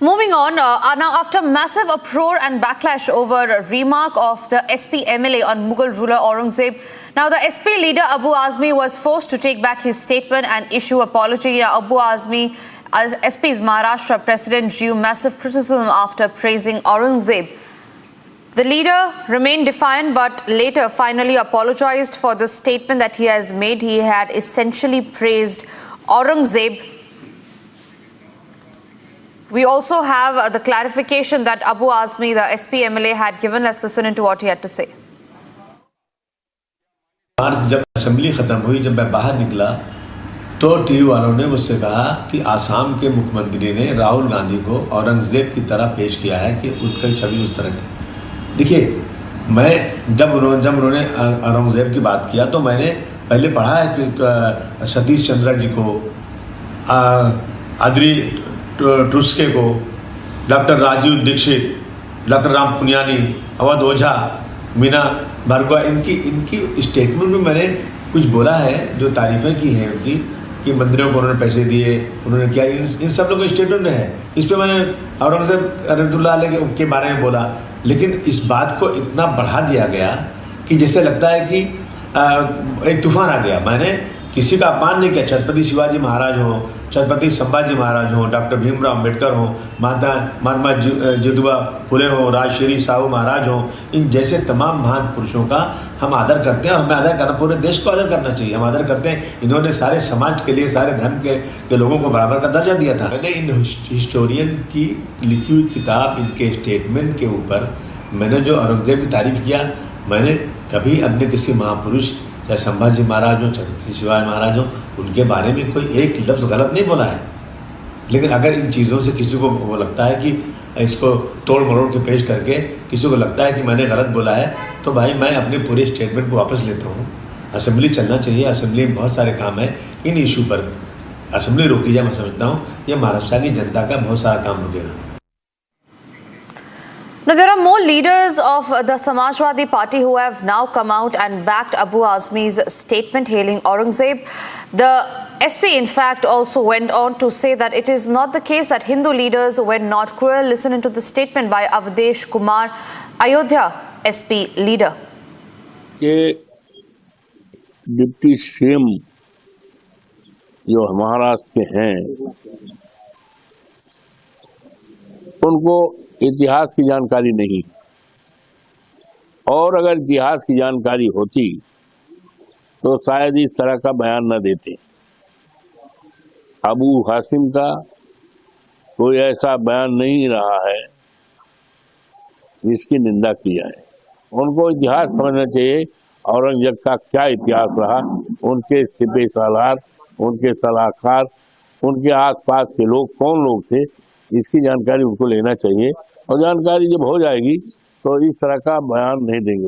Moving on, now after massive uproar and backlash over a remark of the SP MLA on Mughal ruler Aurangzeb, now the SP leader Abu Azmi was forced to take back his statement and issue apology. Abu Azmi, as SP's Maharashtra president, drew massive criticism after praising Aurangzeb. The leader remained defiant but later finally apologized for the statement that he has made. He had essentially praised Aurangzeb. We also have the clarification that Abu Azmi, the SP MLA, had given. Let's listen into what he had to say. जब assembly खत्म हुई, जब मैं बाहर निकला तो TV वालों ने मुझसे कहा कि आसाम के मुख्यमंत्री ने राहुल गांधी को औरंगजेब की तरह पेश किया है कि उनकी छवि उस तरह की। देखिए, मैं जब उन्होंने औरंगजेब की बात किया तो मैंने पहले पढ़ा है कि सतीश चंद्र जी को, आदरी टुस्के को, डॉक्टर राजीव दीक्षित, डॉक्टर राम पुनियानी, अवध ओझा, मीना भार्गवा, इनकी स्टेटमेंट में मैंने कुछ बोला है जो तारीफ़ें की हैं उनकी, कि मंदिरों को उन्होंने पैसे दिए, उन्होंने क्या, इन सब लोगों के स्टेटमेंट है। इस पर मैंने औरंगजेब रहमतुल्लाह अलैह के बारे में बोला, लेकिन इस बात को इतना बढ़ा दिया गया कि जैसे लगता है कि एक तूफान आ गया। मैंने किसी का अपमान नहीं किया। छत्रपति शिवाजी महाराज हो, छत्रपति संभाजी महाराज हो, डॉक्टर भीमराव अम्बेडकर हो, महात्मा ज्योतिबा फुले हो, राजश्री साहू महाराज हो, इन जैसे तमाम महान पुरुषों का हम आदर करते हैं और हमें आदर करना, पूरे देश को आदर करना चाहिए। हम आदर करते हैं। इन्होंने सारे समाज के लिए, सारे धर्म के लोगों को बराबर का दर्जा दिया था। मैंने इन हिस्टोरियन की लिखी हुई किताब, इनके स्टेटमेंट के ऊपर मैंने जो औरंगजेब की तारीफ किया, मैंने कभी अपने किसी महापुरुष, चाहे संभाजी महाराज हो, छत्रपति शिवाजी महाराज हो, उनके बारे में कोई एक लफ्ज़ गलत नहीं बोला है। लेकिन अगर इन चीज़ों से किसी को वो लगता है कि इसको तोड़ मरोड़ के पेश करके किसी को लगता है कि मैंने गलत बोला है, तो भाई मैं अपने पूरे स्टेटमेंट को वापस लेता हूँ। असेंबली चलना चाहिए, असेंबली में बहुत सारे काम है। इन इशू पर असेंबली रोकी जाए, मैं समझता हूँ ये महाराष्ट्र की जनता का बहुत सारा काम रुकेगा। Now, there are more leaders of the Samajwadi Party who have now come out and backed Abu Azmi's statement hailing Aurangzeb. The SP, in fact, also went on to say that it is not the case that Hindu leaders were not cruel. Listen into the statement by Avdesh Kumar, Ayodhya SP leader. कि deputy CM जो महाराष्ट्र के हैं, उनको इतिहास की जानकारी नहीं, और अगर इतिहास की जानकारी होती तो शायद इस तरह का बयान न देते। अबू हासिम का कोई ऐसा बयान नहीं रहा है जिसकी निंदा की जाए। उनको इतिहास समझना चाहिए, औरंगजेब का क्या इतिहास रहा, उनके सिपह सालार, उनके सलाहकार, उनके आसपास के लोग कौन लोग थे, इसकी जानकारी उनको लेना चाहिए। और जानकारी जब हो जाएगी तो इस तरह का बयान नहीं देंगे वो।